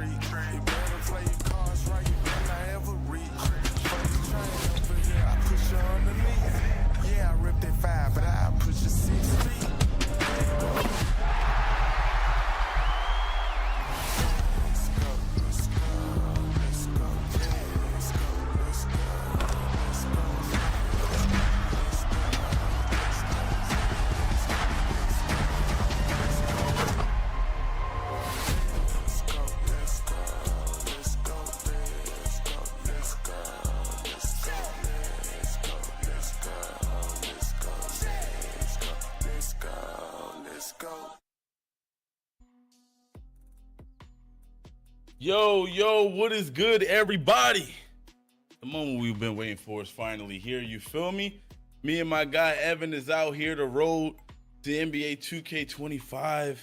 street. You better play your cards right, you better not ever reach. First train over here, I push you underneath. Yeah, I ripped that 5, but I push you 6 feet. Yo, what is good, everybody? The moment we've been waiting for is finally here, you feel me? Me and my guy Evan is out here to road to NBA 2K25.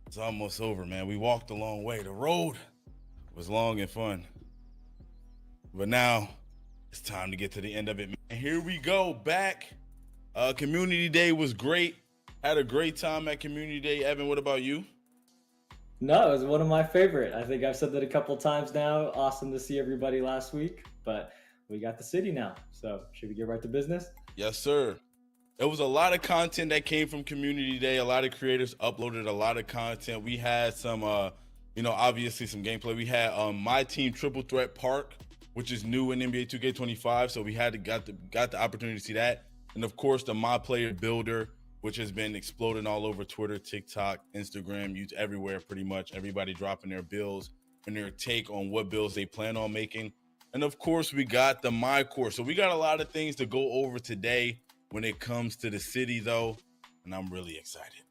It's almost over, man. We walked a long way. The road was long and fun. But now it's time to get to the end of it, man. And here we go, back. Community Day was great. Had a great time at Community Day. Evan, what about you? No, it was one of my favorite. I think I've said that a couple times now. Awesome to see everybody last week, but we got the city now. So should we get right to business? Yes, sir. There was a lot of content that came from Community Day. A lot of creators uploaded a lot of content. We had some, obviously some gameplay. We had my team Triple Threat Park, which is new in NBA 2K25. So we got the opportunity to see that. And of course, the My Player Builder, which has been exploding all over Twitter, TikTok, Instagram, YouTube, everywhere pretty much. Everybody dropping their builds and their take on what builds they plan on making. And of course, we got the My Course. So we got a lot of things to go over today when it comes to the city, though. And I'm really excited.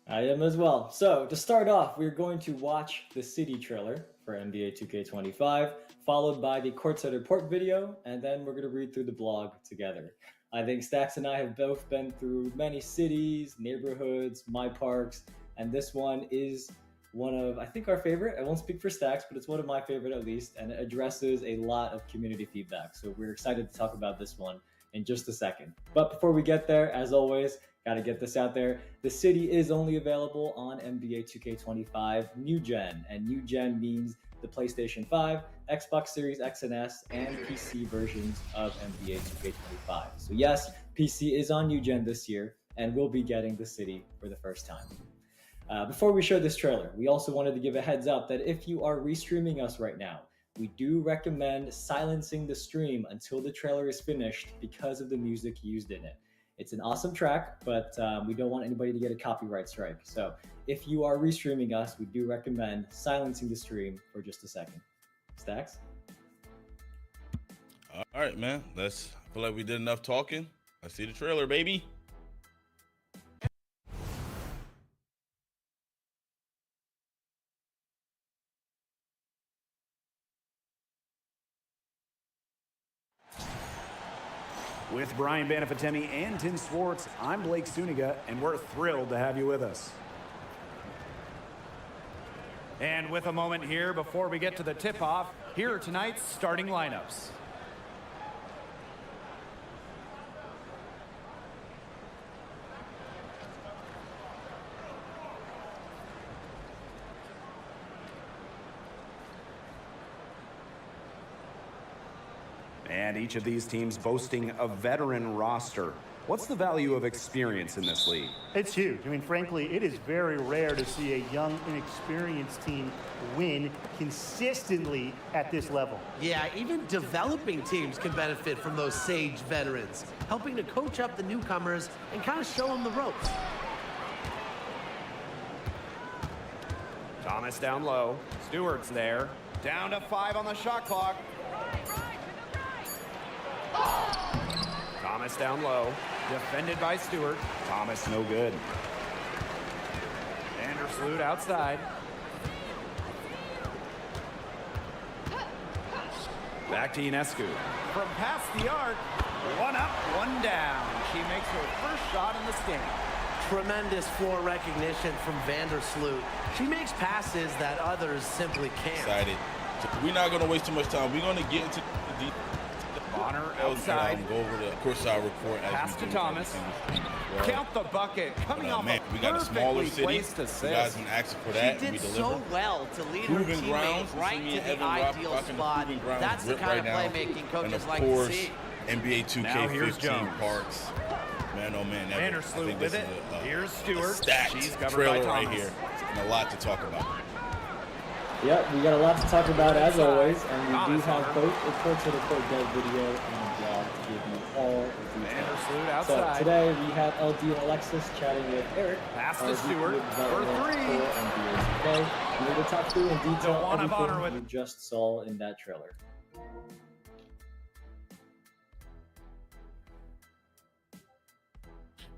I am as well. So to start off, we're going to watch the city trailer for NBA 2K25, followed by the courtside report video, and then we're going to read through the blog together. I think Stacks and I have both been through many cities, neighborhoods, my parks, and this one is one of, I think, our favorite. I won't speak for Stacks, but it's one of my favorite at least, and it addresses a lot of community feedback. So we're excited to talk about this one in just a second. But before we get there, as always, got to get this out there. The city is only available on NBA 2K25 New Gen, and New Gen means the PlayStation 5, Xbox Series X and S, and PC versions of NBA 2K25. So yes, PC is on New Gen this year, and we'll be getting the city for the first time. Before we show this trailer, we also wanted to give a heads up that if you are restreaming us right now, we do recommend silencing the stream until the trailer is finished because of the music used in it. It's an awesome track, but we don't want anybody to get a copyright strike. So if you are restreaming us, we do recommend silencing the stream for just a second. Stacks? All right, man. I feel like we did enough talking. Let's see the trailer, baby. With Brian Banafitemi and Tim Swartz, I'm Blake Suniga, and we're thrilled to have you with us. And with a moment here before we get to the tip-off, here are tonight's starting lineups. And each of these teams boasting a veteran roster. What's the value of experience in this league? It's huge. I mean, frankly, it is very rare to see a young, inexperienced team win consistently at this level. Yeah, even developing teams can benefit from those sage veterans, helping to coach up the newcomers and kind of show them the ropes. Thomas down low. Stewart's there. Down to 5 on the shot clock. Thomas down low. Defended by Stewart. Thomas no good. Vandersloot outside. Back to Ionescu. From past the arc, one up, one down. She makes her first shot in the stand. Tremendous floor recognition from Vandersloot. She makes passes that others simply can't. Excited. So we're not going to waste too much time. We're going to get into the deep. Honor That was outside. go over the courtside report as Pass we to do Thomas. every single stream as well. Count the bucket. Coming off Man, a we got a smaller perfectly city. placed You guys assist. been asking for She that. did We deliver. so well to lead her Proving grounds. teammate right Me to and the Evan Rock ideal rocking the spot. Proving Grounds That's the grip kind of right now. playmaking And coaches of like to course, see. NBA Now here's 2K15 Jones. parts. Man, oh man, Evan, I Vandersloot think with this it. is a Here's Stewart. stacked She's covered trailer by right Thomas. here, and a lot to talk about. Yep, we got a lot to talk about as always, and we do Thomas have on her. both a Court to the Court dev video and a blog to give you all of the details. Vandersloot So outside. today we have LD and Alexis chatting with Eric, Pass our to VP Stewart of development for three. for NBA 2K, and we're going to talk through in detail DeWanna Bonner everything with- you just saw in that trailer.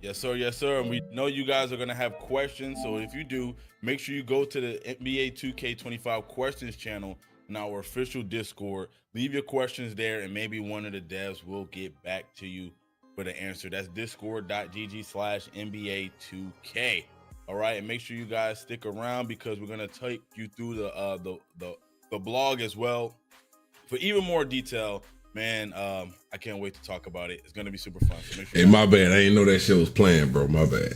Yes, sir. Yes, sir. And we know you guys are going to have questions. So if you do, make sure you go to the NBA 2K25 questions channel in our official Discord. Leave your questions there, and maybe one of the devs will get back to you for the answer. That's discord.gg/NBA2K. All right. And make sure you guys stick around because we're going to take you through the blog as well for even more detail. Man, I can't wait to talk about it. It's gonna be super fun. So make sure Hey, my bad. I didn't know that shit was playing, bro. My bad.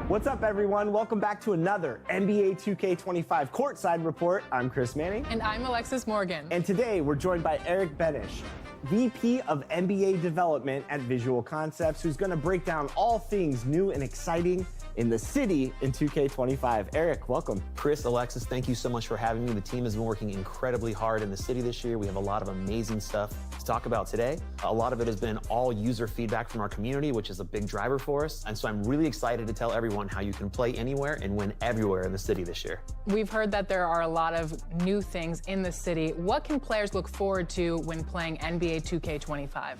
What's up, everyone? Welcome back to another NBA 2K25 Courtside Report. I'm Chris Manning. And I'm Alexis Morgan. And today we're joined by Eric Benish, VP of NBA Development at Visual Concepts, who's going to break down all things new and exciting in the city in 2K25. Eric, welcome. Chris, Alexis, thank you so much for having me. The team has been working incredibly hard in the city this year. We have a lot of amazing stuff to talk about today. A lot of it has been all user feedback from our community, which is a big driver for us. And so I'm really excited to tell everyone how you can play anywhere and win everywhere in the city this year. We've heard that there are a lot of new things in the city. What can players look forward to when playing NBA 2K25?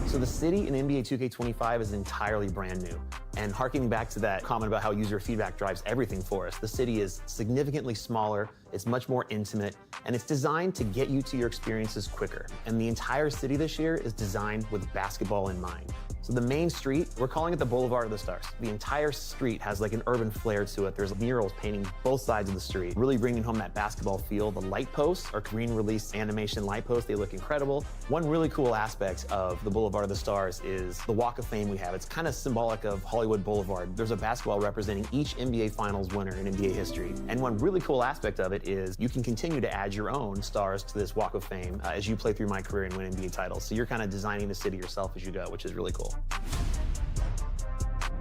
So the city in NBA 2K25 is entirely brand new. And harkening back to that comment about how user feedback drives everything for us, the city is significantly smaller, it's much more intimate, and it's designed to get you to your experiences quicker. And the entire city this year is designed with basketball in mind. So the main street, we're calling it the Boulevard of the Stars. The entire street has like an urban flair to it. There's murals painting both sides of the street, really bringing home that basketball feel. The light posts are green release animation light posts. They look incredible. One really cool aspect of the Boulevard of the Stars is the Walk of Fame we have. It's kind of symbolic of Hollywood Boulevard. There's a basketball representing each NBA Finals winner in NBA history. And one really cool aspect of it is you can continue to add your own stars to this Walk of Fame as you play through my career and win NBA titles. So you're kind of designing the city yourself as you go, which is really cool.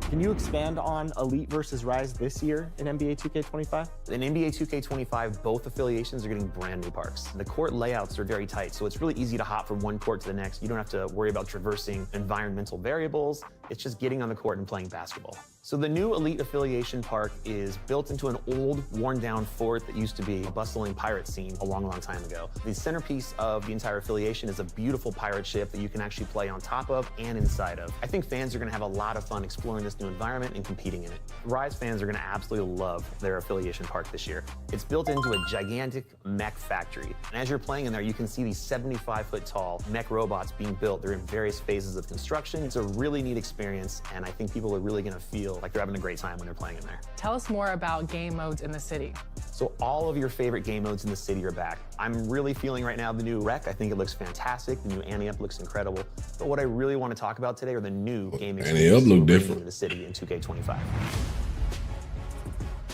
Can you expand on Elite versus Rise this year in NBA 2K25? In NBA 2K25, both affiliations are getting brand new parks. The court layouts are very tight, so it's really easy to hop from one court to the next. You don't have to worry about traversing environmental variables. It's just getting on the court and playing basketball. So the new Elite affiliation park is built into an old, worn-down fort that used to be a bustling pirate scene a long, long time ago. The centerpiece of the entire affiliation is a beautiful pirate ship that you can actually play on top of and inside of. I think fans are going to have a lot of fun exploring this new environment and competing in it. Rise fans are going to absolutely love their affiliation park this year. It's built into a gigantic mech factory. And as you're playing in there, you can see these 75-foot-tall mech robots being built. They're in various phases of construction. It's a really neat experience, and I think people are really going to feel like they're having a great time when they're playing in there. Tell us more about game modes in the city. So all of your favorite game modes in the city are back. I'm really feeling right now the new Rec. I think it looks fantastic. The new Ante-Up looks incredible. But what I really want to talk about today are the new game Ante-Up look different in the city in 2K25.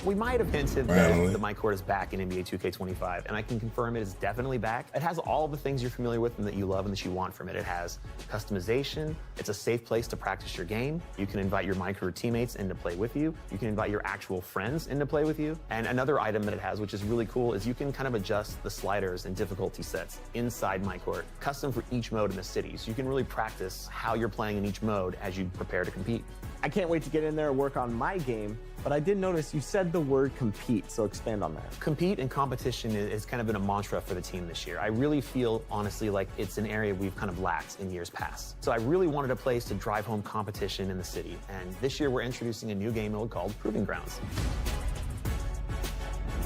We might have hinted Finally. that the My Court is back in NBA 2K25, and I can confirm it is definitely back. It has all the things you're familiar with and that you love and that you want from it. It has customization. It's a safe place to practice your game. You can invite your My Court teammates in to play with you. You can invite your actual friends in to play with you. And another item that it has, which is really cool, is you can kind of adjust the sliders and difficulty sets inside My Court, custom for each mode in the city. So you can really practice how you're playing in each mode as you prepare to compete. I can't wait to get in there and work on my game, but I did notice you said the word compete, so expand on that. Compete and competition has kind of been a mantra for the team this year. I really feel, honestly, like it's an area we've kind of lacked in years past. So I really wanted a place to drive home competition in the city, and this year we're introducing a new game mode called Proving Grounds.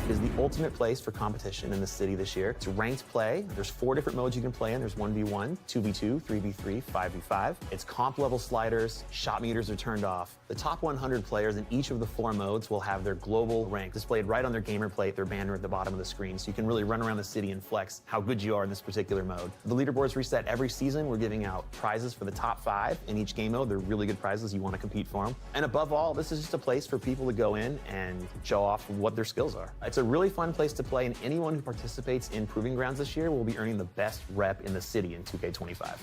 is the ultimate place for competition in the city this year. It's ranked play. There's 4 different modes you can play in. There's 1v1, 2v2, 3v3, 5v5. It's comp level sliders. Shot meters are turned off. The top 100 players in each of the 4 modes will have their global rank displayed right on their gamer plate, their banner at the bottom of the screen, so you can really run around the city and flex how good you are in this particular mode. The leaderboards reset every season. We're giving out prizes for the top 5 in each game mode. They're really good prizes. You want to compete for them. And above all, this is just a place for people to go in and show off what their skills are. It's a really fun place to play, and anyone who participates in Proving Grounds this year will be earning the best rep in the city in 2K25.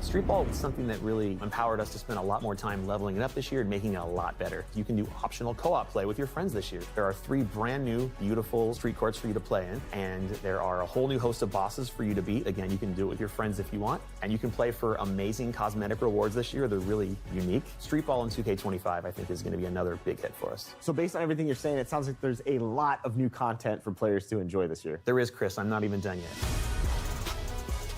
Street ball is something that really empowered us to spend a lot more time leveling it up this year and making it a lot better. You can do optional co-op play with your friends this year. There are 3 brand new, beautiful street courts for you to play in, and there are a whole new host of bosses for you to beat. Again, you can do it with your friends if you want, and you can play for amazing cosmetic rewards this year. They're really unique. Street ball in 2K25, I think, is going to be another big hit for us. So based on everything you're saying, it sounds like there's a lot of new content for players to enjoy this year. There is, Chris. I'm not even done yet.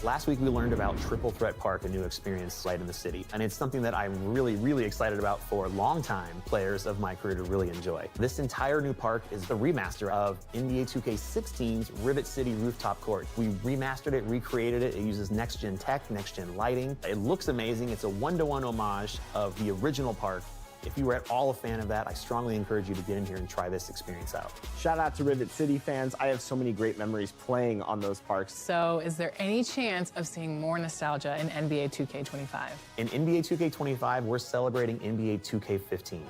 Last week, we learned about Triple Threat Park, a new experience right in the city. And it's something that I'm really, really excited about for longtime players of my career to really enjoy. This entire new park is a remaster of NBA 2K16's Rivet City Rooftop Court. We remastered it, recreated it. It uses next-gen tech, next-gen lighting. It looks amazing. It's a one-to-one homage of the original park. If you were at all a fan of that, I strongly encourage you to get in here and try this experience out. Shout out to Rivet City fans. I have so many great memories playing on those parks. So is there any chance of seeing more nostalgia in NBA 2K25? In NBA 2K25, we're celebrating NBA 2K15.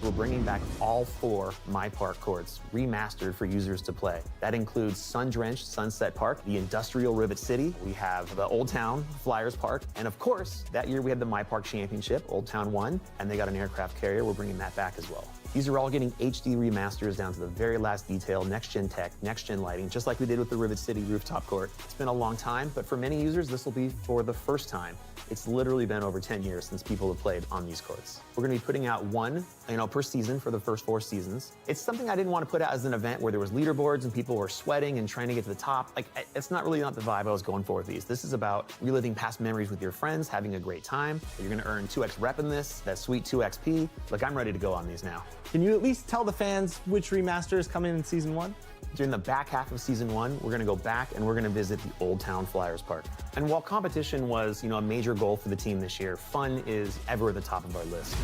We're bringing back all 4 My Park courts, remastered for users to play. That includes Sun-Drenched Sunset Park, the Industrial Rivet City. We have the Old Town Flyers Park. And of course, that year we had the My Park Championship. Old Town won, and they got an aircraft carrier. We're bringing that back as well. These are all getting HD remasters down to the very last detail, next-gen tech, next-gen lighting, just like we did with the Rivet City Rooftop Court. It's been a long time, but for many users, this will be for the first time. It's literally been over 10 years since people have played on these courts. We're gonna be putting out one, per season for the first 4 seasons. It's something I didn't want to put out as an event where there was leaderboards and people were sweating and trying to get to the top. It's not the vibe I was going for with these. This is about reliving past memories with your friends, having a great time. You're gonna earn 2x rep in this, that sweet 2 XP. Look, I'm ready to go on these now. Can you at least tell the fans which remaster is coming in Season 1? During the back half of Season 1, we're gonna go back and we're gonna visit the Old Town Flyers Park. And while competition was, a major goal for the team this year, fun is ever at the top of our list.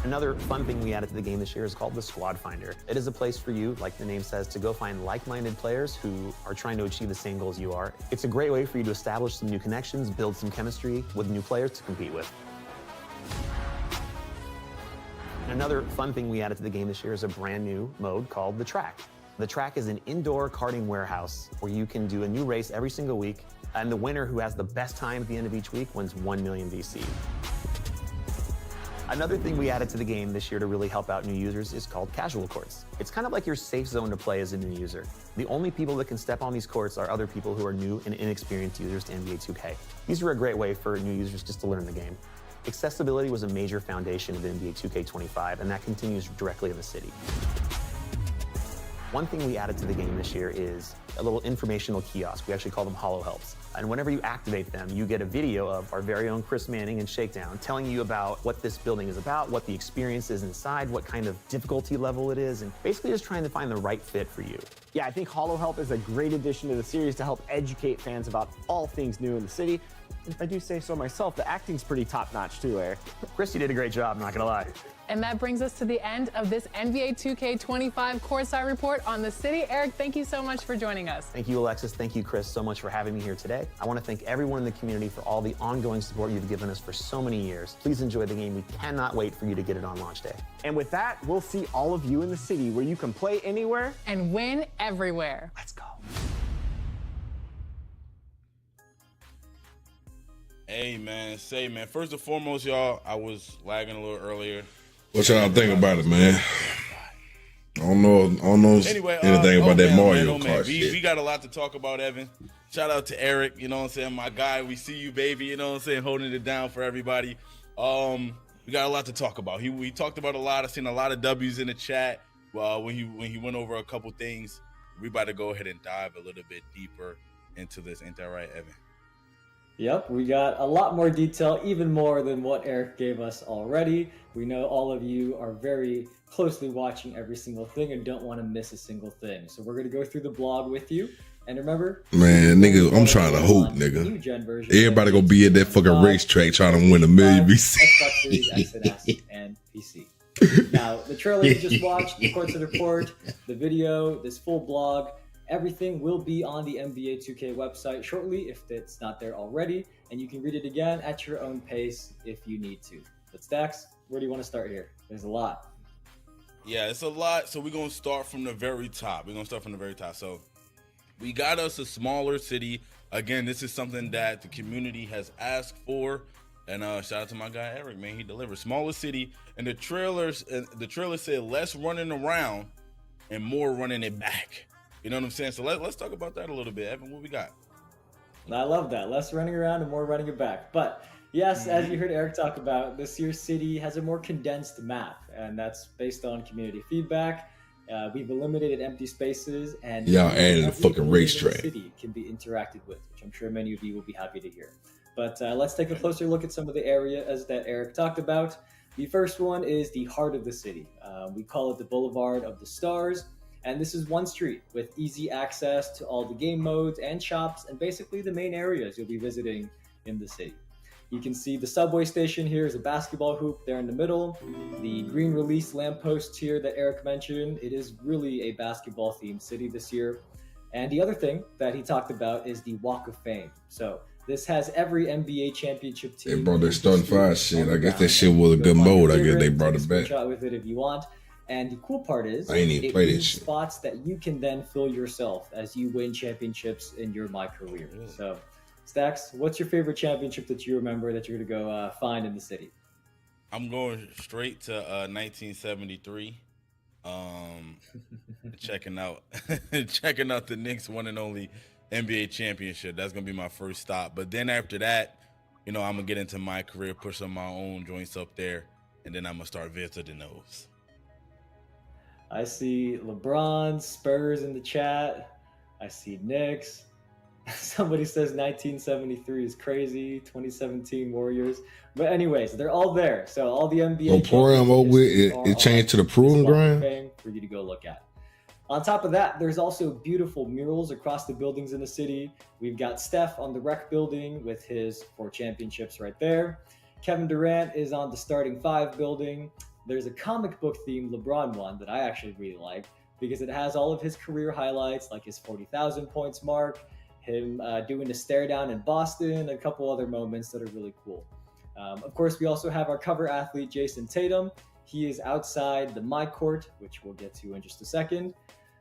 Another fun thing we added to the game this year is called the Squad Finder. It is a place for you, like the name says, to go find like-minded players who are trying to achieve the same goals you are. It's a great way for you to establish some new connections, build some chemistry with new players to compete with. Another fun thing we added to the game this year is a brand new mode called The Track. The Track is an indoor karting warehouse where you can do a new race every single week, and the winner who has the best time at the end of each week wins 1 million VC. Another thing we added to the game this year to really help out new users is called casual courts. It's kind of like your safe zone to play as a new user. The only people that can step on these courts are other people who are new and inexperienced users to NBA 2K. These are a great way for new users just to learn the game. Accessibility was a major foundation of NBA 2K25, and that continues directly in the city. One thing we added to the game this year is a little informational kiosk. We actually call them Holo Helps. And whenever you activate them, you get a video of our very own Chris Manning and Shakedown telling you about what this building is about, what the experience is inside, what kind of difficulty level it is, and basically just trying to find the right fit for you. Yeah, I think Holo Help is a great addition to the series to help educate fans about all things new in the city. If I do say so myself, the acting's pretty top-notch too, Eric. Chris, you did a great job, I'm not gonna lie. And that brings us to the end of this NBA 2K25 Courtside Report on the city. Eric, thank you so much for joining us. Thank you, Alexis. Thank you, Chris, so much for having me here today. I want to thank everyone in the community for all the ongoing support you've given us for so many years. Please enjoy the game. We cannot wait for you to get it on launch day. And with that, we'll see all of you in the city where you can play anywhere and win everywhere. Let's go. Hey, man, first and foremost, y'all, I was lagging a little earlier. What y'all think about it, man? I don't know anyway, anything about that Mario Kart shit. We got a lot to talk about, Evan. Shout out to Eric, you know what I'm saying? My guy, we see you, baby, you know what I'm saying? Holding it down for everybody. We got a lot to talk about. We talked about a lot. I've seen a lot of W's in the chat when he went over a couple things. We about to go ahead and dive a little bit deeper into this. Ain't that right, Evan? Yep, we got a lot more detail, even more than what Eric gave us already. We know all of you are very closely watching every single thing and don't want to miss a single thing. So we're going to go through the blog with you. And remember, Man, nigga, I'm trying to hope, nigga. New gen version Everybody gonna be at that fucking racetrack trying to win a million Xbox Series X and S, and PC. Now, the trailer you just watched, the courtside report, the video, this full blog, everything will be on the NBA 2K website shortly if it's not there already, and you can read it again at your own pace if you need to. But Stacks, where do you want to start here? There's a lot. Yeah, it's a lot. So we're gonna start from the very top. So we got us a smaller city. Again, this is something that the community has asked for. And shout out to my guy Eric, man, he delivered. Smaller city, and the trailer said less running around and more running it back. You know what I'm saying? So let's talk about that a little bit. Evan, what we got? I love that. Less running around and more running it back. But yes, as you heard Eric talk about, this year's city has a more condensed map, and that's based on community feedback. We've eliminated empty spaces, and y'all added a fucking racetrack. The city can be interacted with, which I'm sure many of you will be happy to hear. But let's take a closer look at some of the areas that Eric talked about. The first one is the heart of the city. We call it the Boulevard of the Stars. And this is one street with easy access to all the game modes and shops and basically the main areas you'll be visiting in the city. You can see the subway station here is a basketball hoop there in the middle. The green release lamppost here that Eric mentioned, it is really a basketball themed city this year. And the other thing that he talked about is the Walk of Fame. So this has every NBA championship team. They brought their starting five shit. I guess that shit was a good mode. I guess they brought it back. Shot with it if you want. And the cool part is, I ain't even play this shit. Spots that you can then fill yourself as you win championships in your My Career. So, Stacks, what's your favorite championship that you remember that you're going to go find in the city? I'm going straight to 1973. Checking out the Knicks' one and only NBA championship. That's gonna be my first stop. But then after that, I'm gonna get into My Career, push some my own joints up there, and then I'm gonna start visiting those. I see LeBron, Spurs in the chat. I see Knicks. Somebody says 1973 is crazy. 2017 Warriors. But anyways, they're all there. So all the NBA. It changed to the Proving Ground for you to go look at. On top of that, there's also beautiful murals across the buildings in the city. We've got Steph on the Rec building with his 4 championships right there. Kevin Durant is on the Starting 5 building. There's a comic book themed LeBron one that I actually really like because it has all of his career highlights, like his 40,000 points mark, him doing a stare down in Boston, and a couple other moments that are really cool. Of course, we also have our cover athlete, Jason Tatum. He is outside the My Court, which we'll get to in just a second.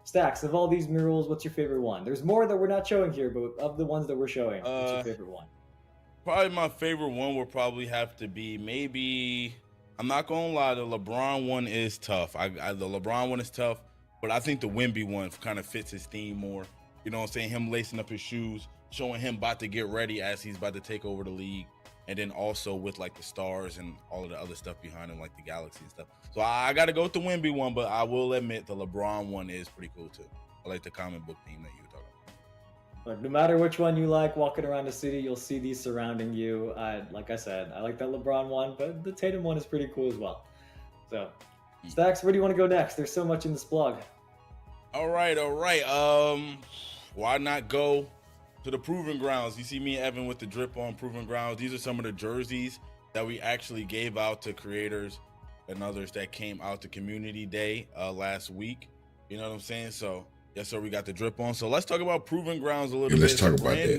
Stacks, of all these murals, what's your favorite one? There's more that we're not showing here, but of the ones that we're showing, what's your favorite one? Probably my favorite one would probably have to be maybe, I'm not going to lie, the LeBron one is tough. The LeBron one is tough, but I think the Wemby one kind of fits his theme more. You know what I'm saying? Him lacing up his shoes, showing him about to get ready as he's about to take over the league. And then also with like the stars and all of the other stuff behind him, like the galaxy and stuff. So I got to go with the Wemby one, but I will admit the LeBron one is pretty cool too. I like the comic book theme that you were talking about. But no matter which one you like, walking around the city, you'll see these surrounding you. Like I said, I like that LeBron one, but the Tatum one is pretty cool as well. So, Stacks, where do you want to go next? There's so much in this blog. All right. Why not go to the Proving Grounds? You see me and Evan with the drip on Proving Grounds. These are some of the jerseys that we actually gave out to creators and others that came out to Community Day last week. You know what I'm saying? So, yes, sir, we got the drip on. So let's talk about Proving Grounds a little bit. Let's talk about that.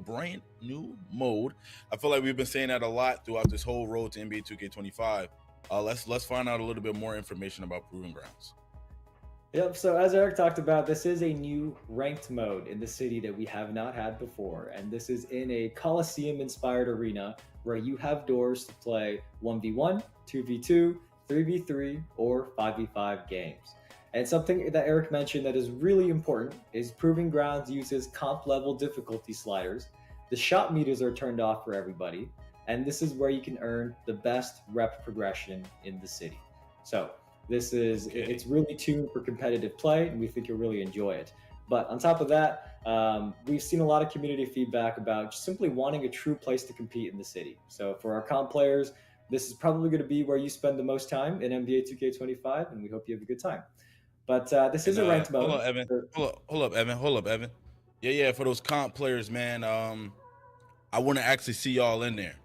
Brand new mode. I feel like we've been saying that a lot throughout this whole road to NBA 2K25. Let's find out a little bit more information about Proving Grounds. Yep, so as Eric talked about, this is a new ranked mode in the city that we have not had before. And this is in a Coliseum-inspired arena where you have doors to play 1v1, 2v2, 3v3, or 5v5 games. And something that Eric mentioned that is really important is Proving Grounds uses comp-level difficulty sliders. The shot meters are turned off for everybody. And this is where you can earn the best rep progression in the city. So it's really tuned for competitive play, and we think you'll really enjoy it. But on top of that, we've seen a lot of community feedback about just simply wanting a true place to compete in the city. So for our comp players, this is probably going to be where you spend the most time in NBA 2K25, and we hope you have a good time. But this is And a ranked mode. hold on, Evan. Hold up, Evan. Yeah. For those comp players, man, I want to actually see y'all in there.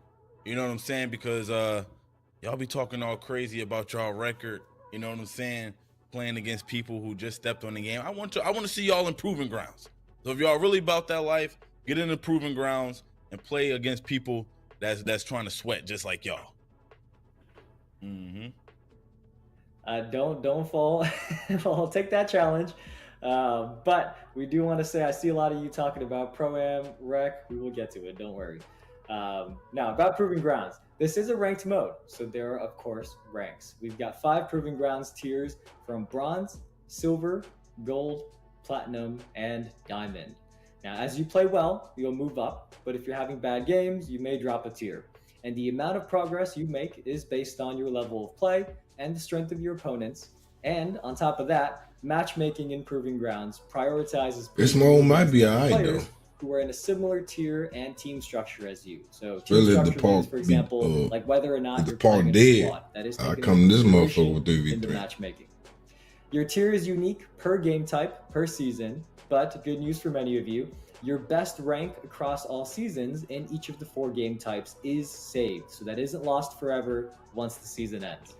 You know what I'm saying? Because y'all be talking all crazy about y'all record. You know what I'm saying? Playing against people who just stepped on the game. I want to see y'all in proving grounds. So if y'all really about that life, get in the proving grounds and play against people that's trying to sweat just like y'all. Don't fall. I'll take that challenge. But we do want to say I see a lot of you talking about Pro-Am, Rec. We will get to it. Don't worry. Now, about Proving Grounds. This is a ranked mode, so there are, of course, ranks. We've got 5 Proving Grounds tiers from Bronze, Silver, Gold, Platinum, and Diamond. Now, as you play well, you'll move up, but if you're having bad games, you may drop a tier. And the amount of progress you make is based on your level of play and the strength of your opponents. And on top of that, matchmaking in Proving Grounds prioritizes this mode might be alright though. Who are in a similar tier and team structure as you. So team really structure the park means, for example, like whether or not the you're park playing dead. a squad. That is I taken come into this consideration motherfucker with in the 3v3. matchmaking. Your tier is unique per game type, per season, but good news for many of you, your best rank across all seasons in each of the 4 game types is saved. So that isn't lost forever once the season ends.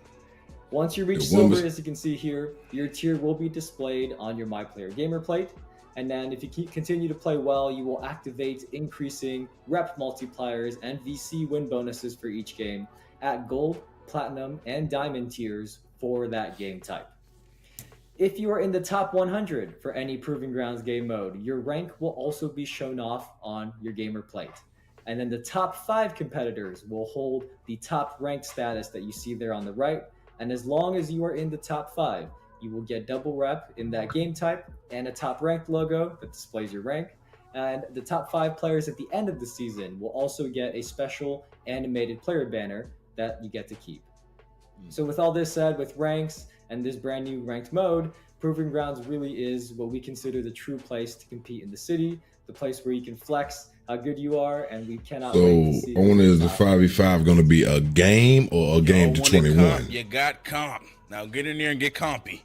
Once you reach silver, as you can see here, your tier will be displayed on your My Player Gamer plate. And then if you continue to play well, you will activate increasing rep multipliers and VC win bonuses for each game at gold, platinum, and diamond tiers for that game type. If you are in the top 100 for any Proving Grounds game mode, your rank will also be shown off on your gamer plate. And then the top 5 competitors will hold the top ranked status that you see there on the right. And as long as you are in the top 5, you will get double rep in that game type and a top ranked logo that displays your rank. And the top 5 players at the end of the season will also get a special animated player banner that you get to keep. So with all this said, with ranks and this brand new ranked mode, Proving Grounds really is what we consider the true place to compete in the city, the place where you can flex how good you are, and we cannot wait to see. So I wonder, is the 5v5 going to be a game or a game to 21? You got comp. Now get in there and get compy.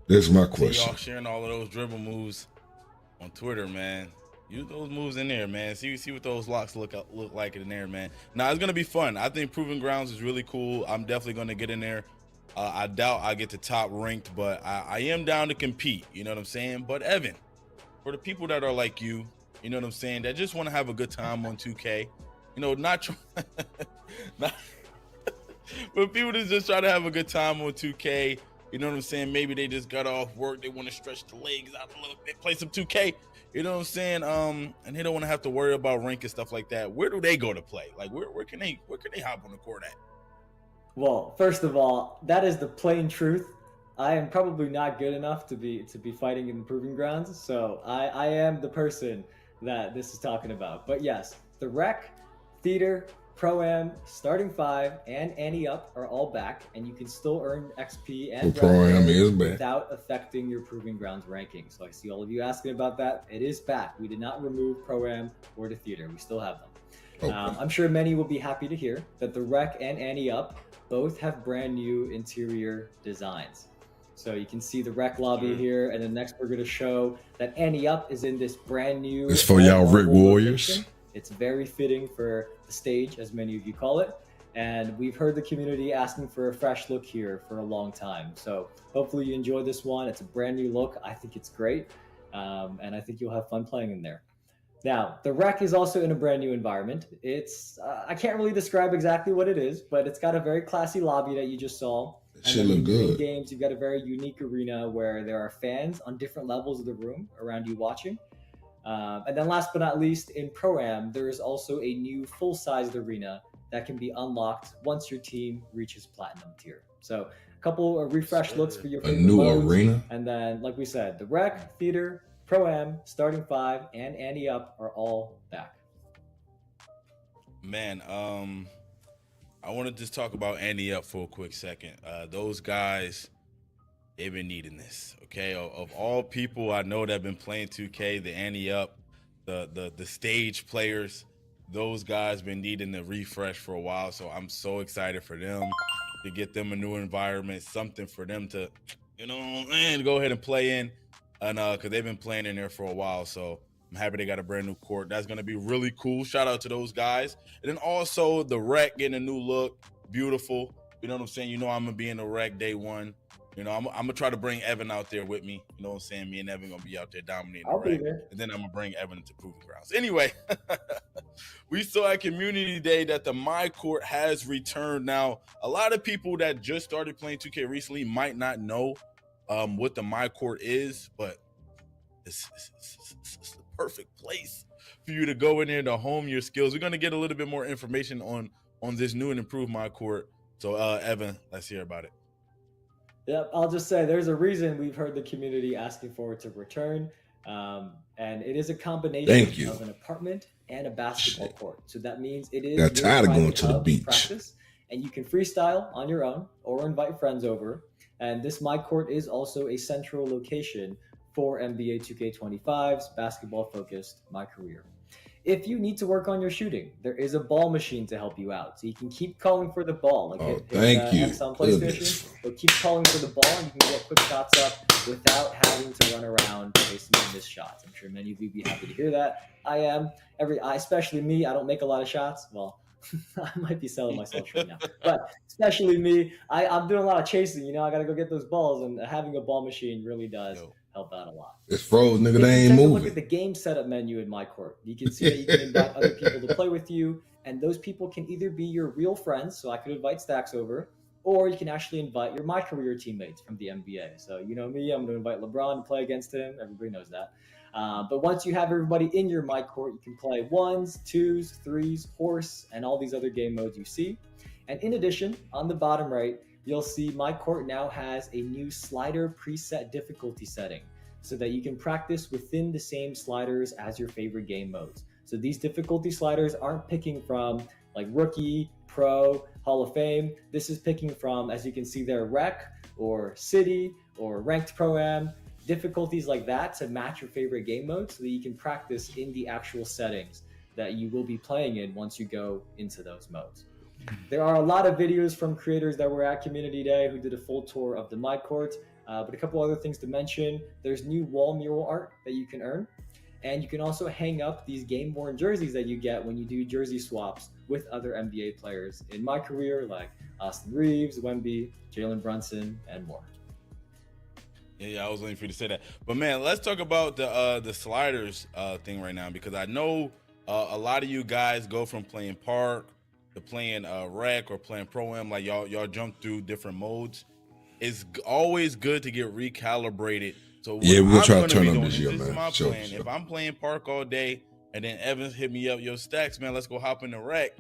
That's my See question. y'all sharing all of those dribble moves on Twitter, man. Use those moves in there, man. See what those locks look like in there, man. Now it's gonna be fun. I think Proving Grounds is really cool. I'm definitely gonna get in there. I doubt I get to top ranked, but I am down to compete. You know what I'm saying? But Evan, for the people that are like you know what I'm saying, that just want to have a good time on 2K, you know, not for people that just try to have a good time on 2K. You know what I'm saying? Maybe they just got off work. They want to stretch the legs out a little bit, play some 2K. You know what I'm saying? And they don't want to have to worry about rank and stuff like that. Where do they go to play? Like, where can they hop on the court at? Well, first of all, that is the plain truth. I am probably not good enough to be fighting in Proving Grounds, so I am the person that this is talking about. But yes, the Rec, Theater, Pro-Am, Starting 5, and Ante Up are all back, and you can still earn XP and Pro-Am is back without affecting your Proving Grounds ranking. So I see all of you asking about that. It is back. We did not remove Pro-Am or the Theater. We still have them. Okay. I'm sure many will be happy to hear that the Rec and Ante Up both have brand new interior designs. So you can see the Rec lobby here, and then next we're going to show that Ante Up is in this brand new. It's for y'all Rick Warriors. Location. It's very fitting for the stage, as many of you call it. And we've heard the community asking for a fresh look here for a long time. So hopefully you enjoy this one. It's a brand new look. I think it's great. And I think you'll have fun playing in there. Now, the Rec is also in a brand new environment. It's, I can't really describe exactly what it is, but it's got a very classy lobby that you just saw. It should look good. Games, you've got a very unique arena where there are fans on different levels of the room around you watching. And then last but not least, in Pro-Am, there is also a new full-sized arena that can be unlocked once your team reaches Platinum tier. So a couple of refresh looks for your favorite modes. Arena. And then, like we said, the Rec, Theater, Pro-Am, Starting 5, and Ante Up are all back. Man, I want to just talk about Ante Up for a quick second. Those guys, they've been needing this. Okay, of all people I know that have been playing 2K, the ante up, the stage players, those guys been needing the refresh for a while. So I'm so excited for them to get them a new environment, something for them to, and go ahead and play in, and because they've been playing in there for a while. So I'm happy they got a brand new court. That's gonna be really cool. Shout out to those guys, and then also the rec getting a new look, beautiful. You know what I'm saying? I'm gonna be in the rec day one. I'm gonna try to bring Evan out there with me. You know what I'm saying? Me and Evan gonna be out there dominating the rec, and then I'm gonna bring Evan to Proving Grounds. Anyway, we saw at Community Day that the My Court has returned. Now, a lot of people that just started playing 2K recently might not know what the My Court is, but it's the perfect place for you to go in there to hone your skills. We're gonna get a little bit more information on this new and improved My Court. So, Evan, let's hear about it. Yep, I'll just say there's a reason we've heard the community asking for it to return. And it is a combination of an apartment and a basketball court. So that means it is got tired of going to the beach. Practice, and you can freestyle on your own or invite friends over. And this My Court is also a central location for NBA 2K25's basketball-focused My Career. If you need to work on your shooting, there is a ball machine to help you out. So you can keep calling for the ball. Thank you. X on PlayStation, but keep calling for the ball, and you can get quick shots up without having to run around chasing missed shots. I'm sure many of you would be happy to hear that. I am. Especially me, I don't make a lot of shots. Well, I might be selling myself short now. But especially me, I'm doing a lot of chasing. I got to go get those balls, and having a ball machine really does help out a lot. It's froze, nigga. They ain't moving. moving. Look at the game setup menu in My Court. You can see that you can invite other people to play with you, and those people can either be your real friends, so I could invite Stacks over, or you can actually invite your My Career teammates from the NBA. So you know me, I'm going to invite LeBron to play against him. Everybody knows that. But once you have everybody in your My Court, you can play 1s, 2s, 3s, horse, and all these other game modes you see. And in addition, on the bottom right, you'll see My Court now has a new slider preset difficulty setting so that you can practice within the same sliders as your favorite game modes. So these difficulty sliders aren't picking from like rookie, pro, Hall of Fame. This is picking from, as you can see there, rec or city or ranked pro-am, difficulties like that to match your favorite game mode so that you can practice in the actual settings that you will be playing in once you go into those modes. There are a lot of videos from creators that were at Community Day who did a full tour of the My Court, but a couple other things to mention. There's new wall mural art that you can earn, and you can also hang up these game-worn jerseys that you get when you do jersey swaps with other NBA players in My Career, like Austin Reeves, Wemby, Jalen Brunson, and more. Yeah, I was waiting for you to say that. But man, let's talk about the sliders thing right now, because I know a lot of you guys go from playing park to playing rec or playing pro-am, like y'all jump through different modes. It's always good to get recalibrated. So yeah, we're gonna try to be turn on doing, this year, this man. is my Sure. If I'm playing park all day and then Evans hit me up, yo, Stacks, man, let's go hop in the rec.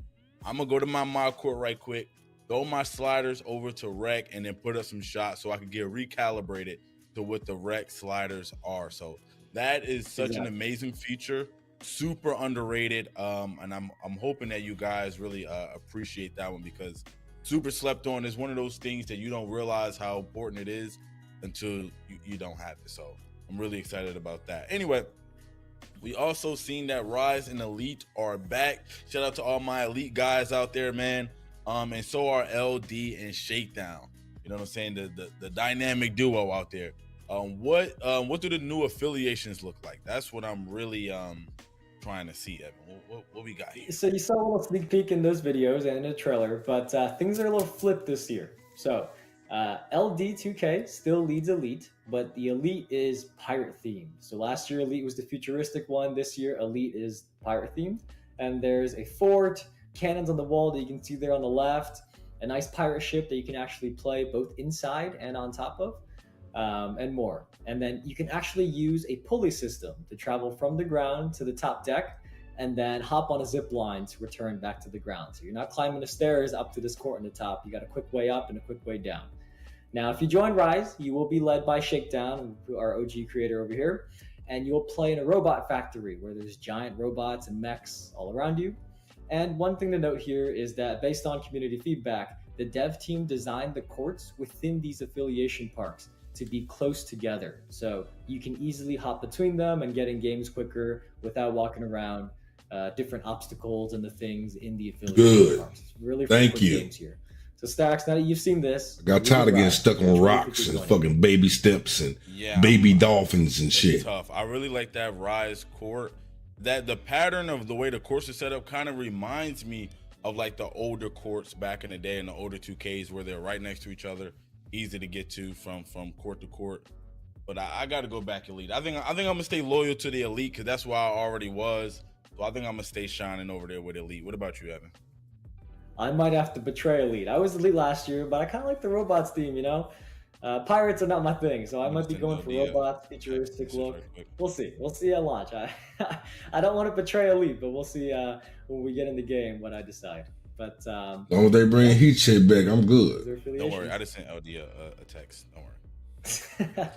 I'm gonna go to my court right quick, throw my sliders over to rec, and then put up some shots so I can get recalibrated to what the rec sliders are. So that is such an amazing feature, super underrated. And I'm hoping that you guys really appreciate that one, because super slept on is one of those things that you don't realize how important it is until you don't have it. So I'm really excited about that. Anyway, we also seen that Rise and Elite are back. Shout out to all my Elite guys out there, man. And so are LD and Shakedown. You know what I'm saying? The dynamic duo out there. What do the new affiliations look like? That's what I'm really trying to see, Evan. What we got here? So you saw a little sneak peek in those videos and in the trailer, but things are a little flipped this year. So LD2K still leads Elite, but the Elite is pirate themed. So last year Elite was the futuristic one. This year Elite is pirate themed, and there's a fort, cannons on the wall that you can see there on the left, a nice pirate ship that you can actually play both inside and on top of, and more. And then you can actually use a pulley system to travel from the ground to the top deck, and then hop on a zip line to return back to the ground. So you're not climbing the stairs up to this court on the top. You got a quick way up and a quick way down. Now, if you join Rise, you will be led by Shakedown, our OG creator over here, and you'll play in a robot factory where there's giant robots and mechs all around you. And one thing to note here is that based on community feedback, the dev team designed the courts within these affiliation parks to be close together. So you can easily hop between them and get in games quicker without walking around different obstacles and the things in the affiliate parks. It's really Thank you. games here. So Stacks, now that you've seen this, I got tired of getting stuck on rocks and fucking baby steps and baby dolphins and shit. Tough. I really like that rise court. That the pattern of the way the course is set up kind of reminds me of like the older courts back in the day and the older 2Ks where they're right next to each other, easy to get to from court to court. But I got to go back elite. I think I'm gonna stay loyal to the elite because that's why I already was. So I think I'm gonna stay shining over there with elite. What about you, Evan? I might have to betray elite. I was elite last year, but I kind of like the robots theme, you know? Pirates are not my thing, so I might be going for robots, futuristic look. We'll see. We'll see at launch. I don't want to betray elite, but we'll see when we get in the game what I decide. But as long as they bring heat check back, I'm good. Don't worry. I just sent LD a text. Don't worry.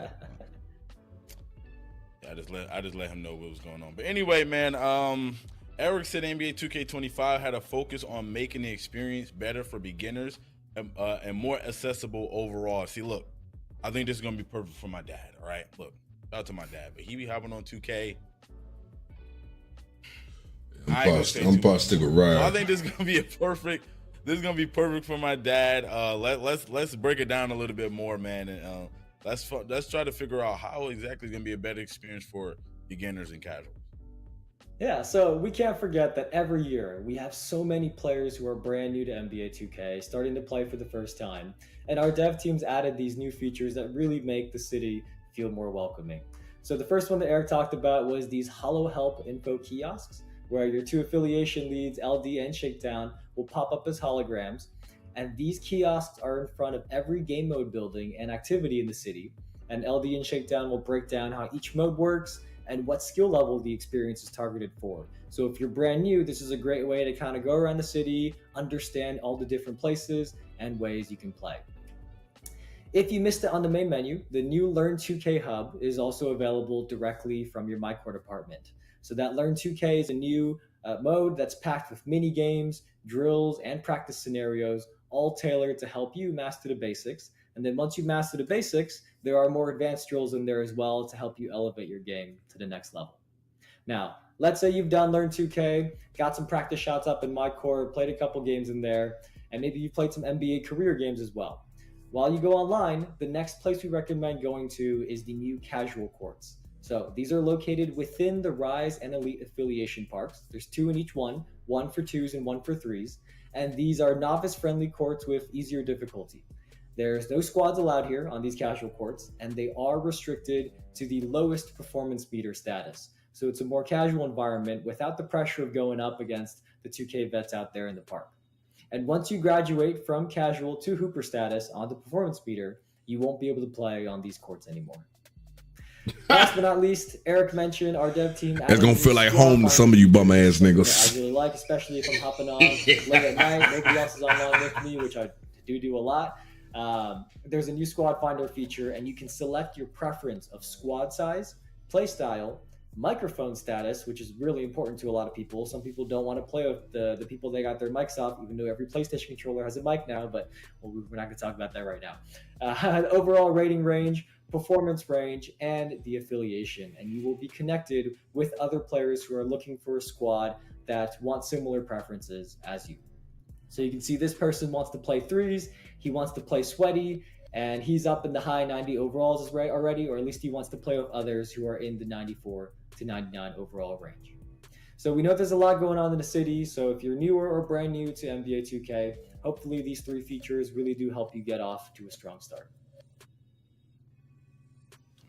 I just let him know what was going on. But anyway, man, Eric said NBA 2K25 had a focus on making the experience better for beginners and more accessible overall. See, look, I think this is going to be perfect for my dad, all right? Look, shout out to my dad, but he be hopping on 2K. I'm probably stick with Ryan. So I think this is going to be perfect for my dad. Let's break it down a little bit more, man. And let's try to figure out how exactly is going to be a better experience for beginners and casuals. Yeah, so we can't forget that every year we have so many players who are brand new to NBA 2K, starting to play for the first time. And our dev teams added these new features that really make the city feel more welcoming. So the first one that Eric talked about was these Holo Help info kiosks, where your two affiliation leads, LD and Shakedown, will pop up as holograms. And these kiosks are in front of every game mode building and activity in the city. And LD and Shakedown will break down how each mode works and what skill level the experience is targeted for. So if you're brand new, this is a great way to kind of go around the city, understand all the different places and ways you can play. If you missed it on the main menu, the new Learn 2K Hub is also available directly from your MyCourt apartment. So that Learn 2K is a new mode that's packed with mini games, drills, and practice scenarios, all tailored to help you master the basics. And then once you master the basics, there are more advanced drills in there as well to help you elevate your game to the next level. Now, let's say you've done Learn 2K, got some practice shots up in MyCourt, played a couple games in there, and maybe you played some NBA career games as well. While you go online, the next place we recommend going to is the new casual courts. So these are located within the Rise and Elite affiliation parks. There's 2 in each one for 2s and 1 for 3s. And these are novice-friendly courts with easier difficulty. There's no squads allowed here on these casual courts, and they are restricted to the lowest performance meter status. So it's a more casual environment without the pressure of going up against the 2K vets out there in the park. And once you graduate from casual to hooper status on the performance meter, you won't be able to play on these courts anymore. Last but not least, Eric mentioned our dev team. It's gonna feel like home to some of you bum ass niggas. I really like, especially if I'm hopping on late at night. Nobody else is online with me, which I do a lot. There's a new squad finder feature, and you can select your preference of squad size, play style, microphone status, which is really important to a lot of people. Some people don't want to play with the people that got their mics off, even though every PlayStation controller has a mic now, but we're not going to talk about that right now. Overall rating range, performance range, and the affiliation. And you will be connected with other players who are looking for a squad that want similar preferences as you. So you can see this person wants to play 3s, he wants to play sweaty, and he's up in the high 90 overalls already, or at least he wants to play with others who are in the 94 to 99 overall range. So we know there's a lot going on in the city, so if you're newer or brand new to NBA 2K, hopefully these 3 features really do help you get off to a strong start.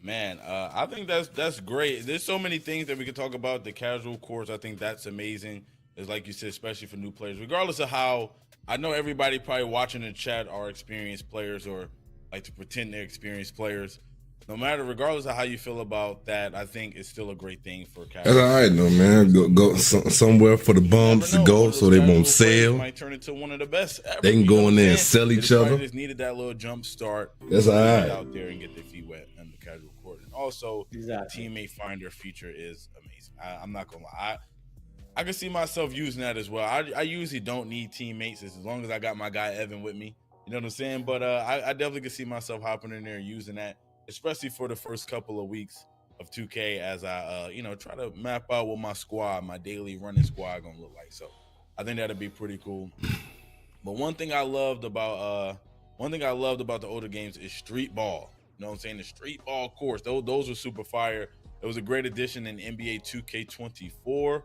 Man, I think that's great. There's so many things that we could talk about. The casual course, I think that's amazing. Is like you said, especially for new players, regardless of how, I know everybody probably watching the chat are experienced players or like to pretend they're experienced players. No matter, regardless of how you feel about that, I think it's still a great thing for casual. That's all right, though, man. Go somewhere for the bums to go so they won't sell. Might turn into one of the best ever. They can go in there and sell each other. Just needed that little jump start. That's all right. Get out there and get their feet wet in the casual court. And also, the teammate finder feature is amazing. I'm not gonna lie. I can see myself using that as well. I usually don't need teammates as long as I got my guy Evan with me. You know what I'm saying? But I definitely can see myself hopping in there and using that. especially for the first couple of weeks of 2K as I, try to map out what my squad, my daily running squad gonna look like. So I think that'd be pretty cool. But one thing I loved about the older games is street ball. You know what I'm saying? The street ball course. Those were super fire. It was a great addition in NBA 2K24.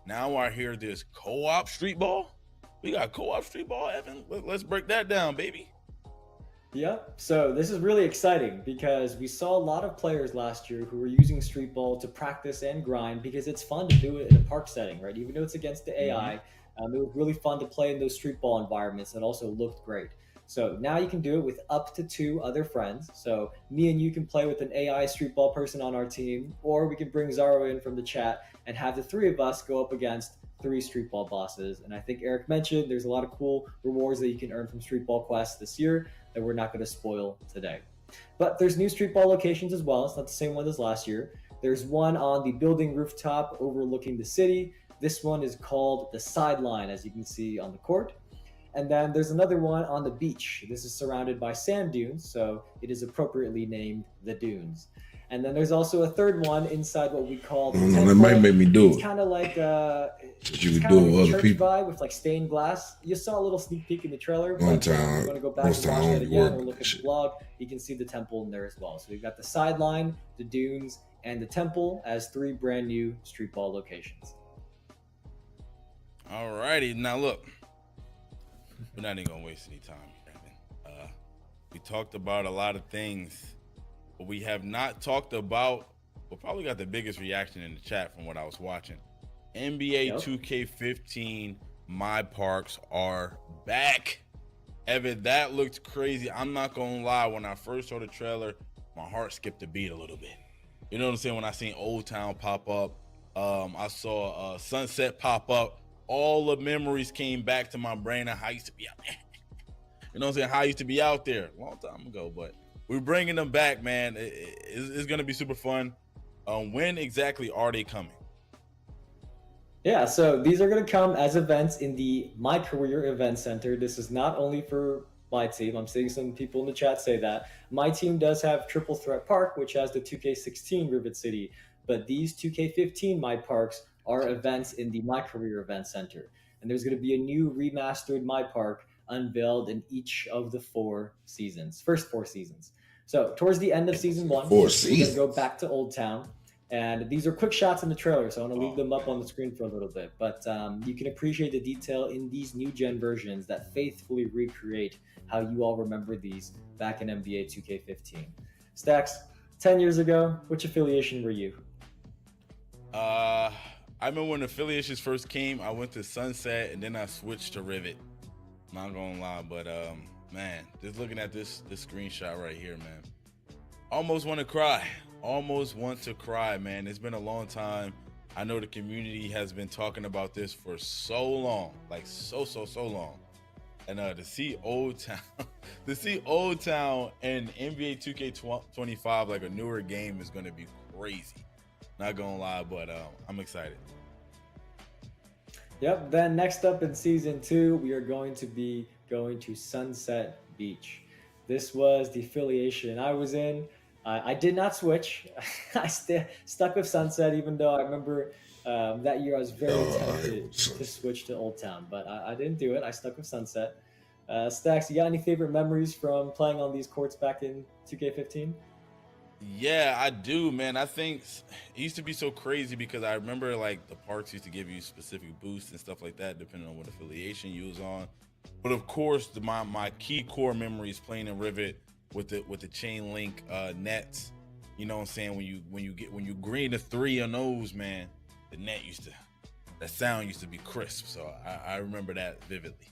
Now I hear this co-op street ball. We got co-op street ball, Evan. Let's break that down, baby. Yep. So this is really exciting because we saw a lot of players last year who were using street ball to practice and grind because it's fun to do it in a park setting, right? Even though it's against the AI, it was really fun to play in those street ball environments that also looked great. So now you can do it with up to 2 other friends. So me and you can play with an AI street ball person on our team, or we can bring Zaro in from the chat and have the 3 of us go up against 3 street ball bosses. And I think Eric mentioned there's a lot of cool rewards that you can earn from street ball quests this year that we're not going to spoil today. But there's new street ball locations as well. It's not the same one as last year. There's one on the building rooftop overlooking the city. This one is called the Sideline, as you can see on the court. And then there's another one on the beach. This is surrounded by sand dunes, so it is appropriately named the Dunes. And then there's also a third one inside what we call the temple. That might make me do it. It's kind of like you could do it with other people. Vibe with like stained glass. You saw a little sneak peek in the trailer. One time, if you want to go back and watch that again or look at the blog, you can see the temple in there as well. So we've got the Sideline, the Dunes, and the temple as 3 brand new street ball locations. All righty, now look, we're not even gonna waste any time, Evan. We talked about a lot of things, but we have not talked about what probably got the biggest reaction in the chat from what I was watching. NBA 2K15 My Parks are back. Evan, that looked crazy. I'm not gonna lie, when I first saw the trailer, my heart skipped a beat a little bit. You know what I'm saying? When I seen Old Town pop up, I saw Sunset pop up. All the memories came back to my brain of how I used to be out there. You know what I'm saying? How I used to be out there a long time ago, but we're bringing them back, man. It's going to be super fun. When exactly are they coming? Yeah, so these are going to come as events in the My Career Event Center. This is not only for my team. I'm seeing some people in the chat say that. My team does have Triple Threat Park, which has the 2K16 Rivet City, but these 2K15 My Parks are events in the My Career Event Center. And there's going to be a new remastered My Park unveiled in each of the first 4 seasons. So towards the end of season 1, we're going to go back to Old Town. And these are quick shots in the trailer, so I want to leave them up on the screen for a little bit. But you can appreciate the detail in these new gen versions that faithfully recreate how you all remember these back in NBA 2K15. Stacks, 10 years ago, which affiliation were you? I remember when affiliations first came, I went to Sunset and then I switched to Rivet. Not gonna lie, but man, just looking at this screenshot right here, man, almost want to cry. Almost want to cry, man. It's been a long time. I know the community has been talking about this for so long, like so long. And to see Old Town, and NBA 2K25 like a newer game is gonna be crazy. Not gonna lie, but I'm excited. Yep, then next up in season 2, we are going to be going to Sunset Beach. This was the affiliation I was in. I did not switch. I stuck with Sunset, even though I remember that year I was very tempted to switch to Old Town, but I didn't do it. I stuck with Sunset. Stacks, you got any favorite memories from playing on these courts back in 2K15? Yeah, I do, man. I think it used to be so crazy because I remember like the parks used to give you specific boosts and stuff like that, depending on what affiliation you was on. But of course, my key core memories playing in Rivet with the chain link nets. You know what I'm saying? When you green the 3 on those, man, the sound used to be crisp. So I remember that vividly.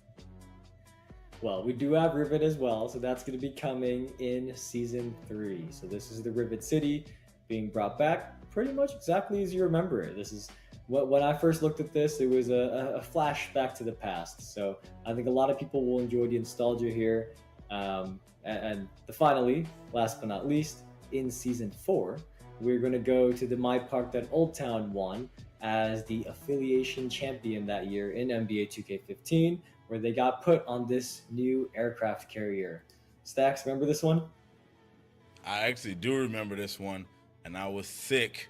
Well, we do have Rivet as well, so that's going to be coming in season 3. So this is the Rivet City being brought back pretty much exactly as you remember it. This is when I first looked at this, it was a flashback to the past. So I think a lot of people will enjoy the nostalgia here. And finally, last but not least, in season 4, we're going to go to the My Park that Old Town won as the affiliation champion that year in NBA 2K15, where they got put on this new aircraft carrier. Stacks, remember this one? I actually do remember this one, and I was sick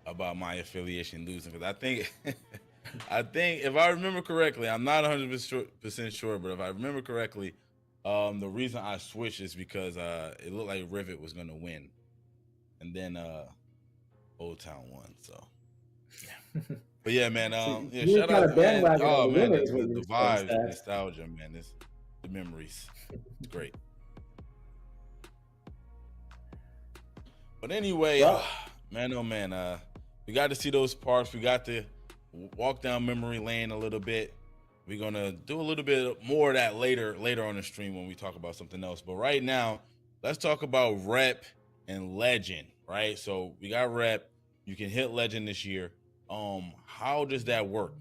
about my affiliation losing because I think, I think if I remember correctly, I'm not 100% sure, but if I remember correctly, the reason I switched is because it looked like Rivet was gonna win, and then Old Town won. So, yeah. But yeah, man. Yeah, you shout kind out, of man. bandwagon Oh on the man, winners the when you vibes, the nostalgia, man. It's the memories. It's great. But anyway, man, oh man, we got to see those parks. We got to walk down memory lane a little bit. We're gonna do a little bit more of that later on the stream when we talk about something else. But right now, let's talk about rep and legend, right? So we got rep. You can hit legend this year. How does that work?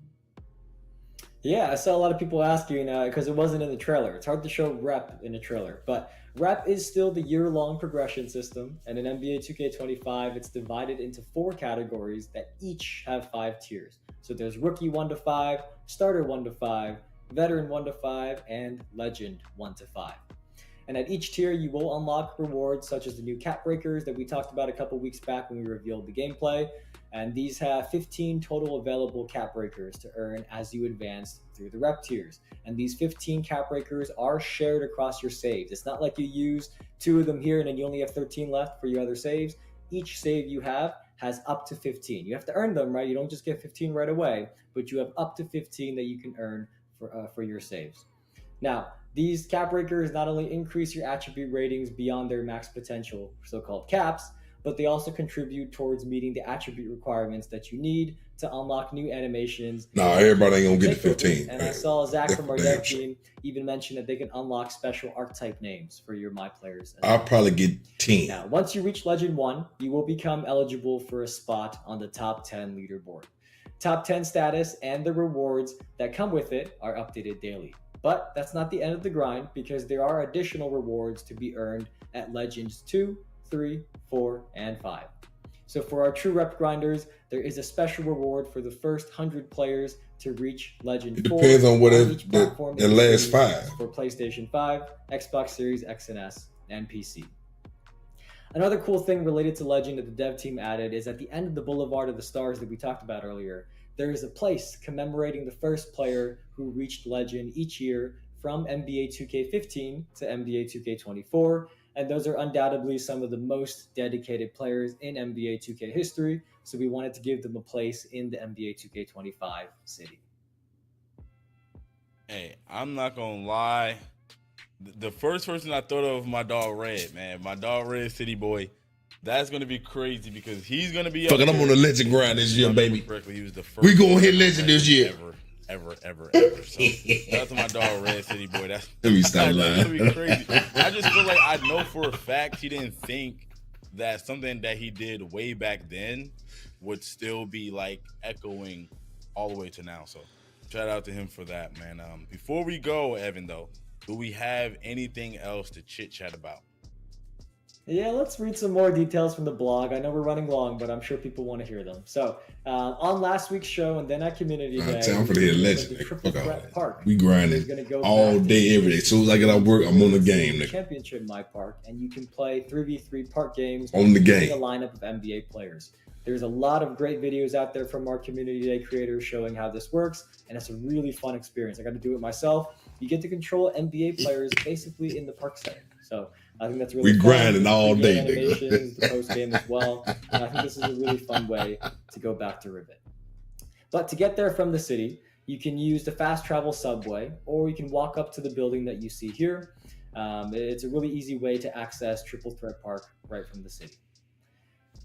Yeah, I saw a lot of people asking because it wasn't in the trailer. It's hard to show rep in a trailer, but rep is still the year-long progression system, and in NBA 2K25, it's divided into 4 categories that each have 5 tiers. So there's rookie 1 to 5, starter 1 to 5, veteran 1 to 5, and legend 1 to 5. And at each tier, you will unlock rewards such as the new cap breakers that we talked about a couple weeks back when we revealed the gameplay. And these have 15 total available cap breakers to earn as you advance through the rep tiers. And these 15 cap breakers are shared across your saves. It's not like you use 2 of them here and then you only have 13 left for your other saves. Each save you have has up to 15. You have to earn them, right? You don't just get 15 right away, but you have up to 15 that you can earn for your saves. Now, these cap breakers not only increase your attribute ratings beyond their max potential, so-called caps, but they also contribute towards meeting the attribute requirements that you need to unlock new animations. Nah, everybody ain't gonna get the 15. And I saw Zach from our dev team even mention that they can unlock special archetype names for your My Players. I'll probably get 10. Now, once you reach Legend 1, you will become eligible for a spot on the top 10 leaderboard. Top 10 status and the rewards that come with it are updated daily. But that's not the end of the grind because there are additional rewards to be earned at Legends 2, 3, 4, and 5. So for our true rep grinders, there is a special reward for the first 100 players to reach Legend 4. It depends on whatever the last 5. For PlayStation 5, Xbox Series X and S, and PC. Another cool thing related to Legend that the dev team added is at the end of the Boulevard of the Stars that we talked about earlier, there is a place commemorating the first player who reached Legend each year from NBA 2K15 to NBA 2K24, and those are undoubtedly some of the most dedicated players in NBA 2K history, so we wanted to give them a place in the NBA 2K25 city. Hey, I'm not gonna lie. The first person I thought of was my dog Red, man. My dog Red, City Boy. That's gonna be crazy because he's gonna be. Fucking, I'm on the legend grind this year, baby. Correctly, he was the first. We gonna hit legend this year. Ever. So shout out to my dog Red City Boy. That's let me stop lying. That's gonna be crazy. I just feel like I know for a fact he didn't think that something that he did way back then would still be like echoing all the way to now. So shout out to him for that, man. Before we go, Evan, though, do we have anything else to chit chat about? Yeah, let's read some more details from the blog. I know we're running long, but I'm sure people want to hear them. So, on last week's show and then at Community Day, time for the hit legend. Triple Threat Park. We grinding all day, every day. As soon as I get out of work, I'm on the game. Nigga. Championship My Park, and you can play 3v3 park games on the game. A lineup of NBA players. There's a lot of great videos out there from our Community Day creators showing how this works, and it's a really fun experience. I got to do it myself. You get to control NBA players basically in the park setting. So I think that's really fun. Grinding all day. Animations, the post game as well. And I think this is a really fun way to go back to Rivet. But to get there from the city, you can use the fast travel subway, or you can walk up to the building that you see here. It's a really easy way to access Triple Threat Park right from the city.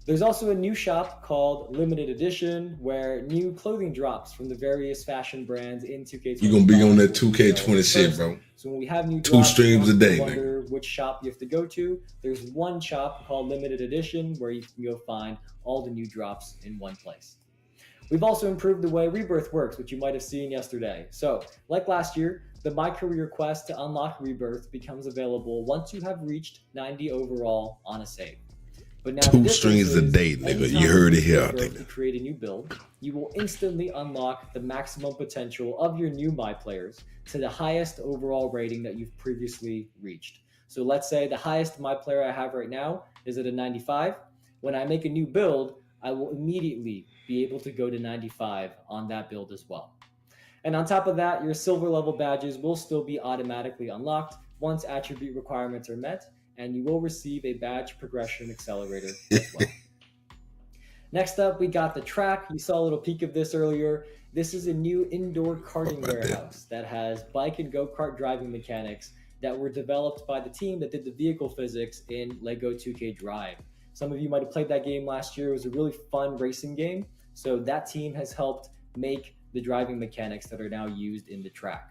There's also a new shop called Limited Edition where new clothing drops from the various fashion brands in 2K20. You're going to be on that 2K20 shit, bro. So when we have new 2 streams a day, wonder which shop you have to go to. There's one shop called Limited Edition where you can go find all the new drops in one place. We've also improved the way Rebirth works, which you might have seen yesterday. So, like last year, the My Career quest to unlock Rebirth becomes available once you have reached 90 overall on a save. But now 2 streams a day, nigga. You heard it here. To create a new build, you will instantly unlock the maximum potential of your new My Players to the highest overall rating that you've previously reached. So let's say the highest my player I have right now is at a 95. When I make a new build, I will immediately be able to go to 95 on that build as well. And on top of that, your silver level badges will still be automatically unlocked once attribute requirements are met, and you will receive a badge progression accelerator as well. Next up, we got the track. You saw a little peek of this earlier. This is a new indoor karting warehouse that has bike and go-kart driving mechanics that were developed by the team that did the vehicle physics in Lego 2K Drive. Some of you might have played that game last year. It was a really fun racing game. So that team has helped make the driving mechanics that are now used in the track.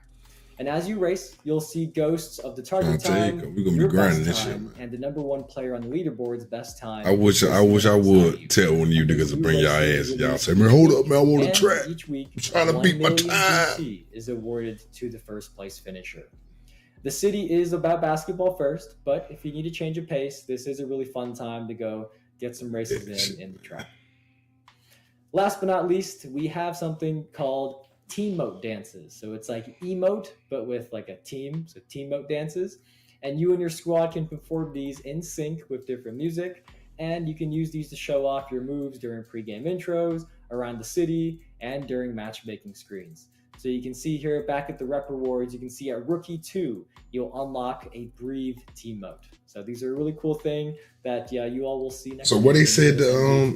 And as you race, you'll see ghosts of the target time, we're gonna your be grinding best this time, shit, and the #1 player on the leaderboard's best time. I wish I would tell one of you niggas to bring y'all ass. Y'all say, man, hold up, man, I want a track. Each week, I'm trying to beat my time. VC is awarded to the first place finisher. The city is about basketball first, but if you need a change of pace, this is a really fun time to go get some races in the track. Last but not least, we have something called team-mote dances. So it's like emote, but with like a team, so team-mote dances. And you and your squad can perform these in sync with different music. And you can use these to show off your moves during pregame intros, around the city, and during matchmaking screens. So you can see here back at the rep rewards, you can see at Rookie 2, you'll unlock a Breathe team mode. So these are a really cool thing that you all will see next. So what they said the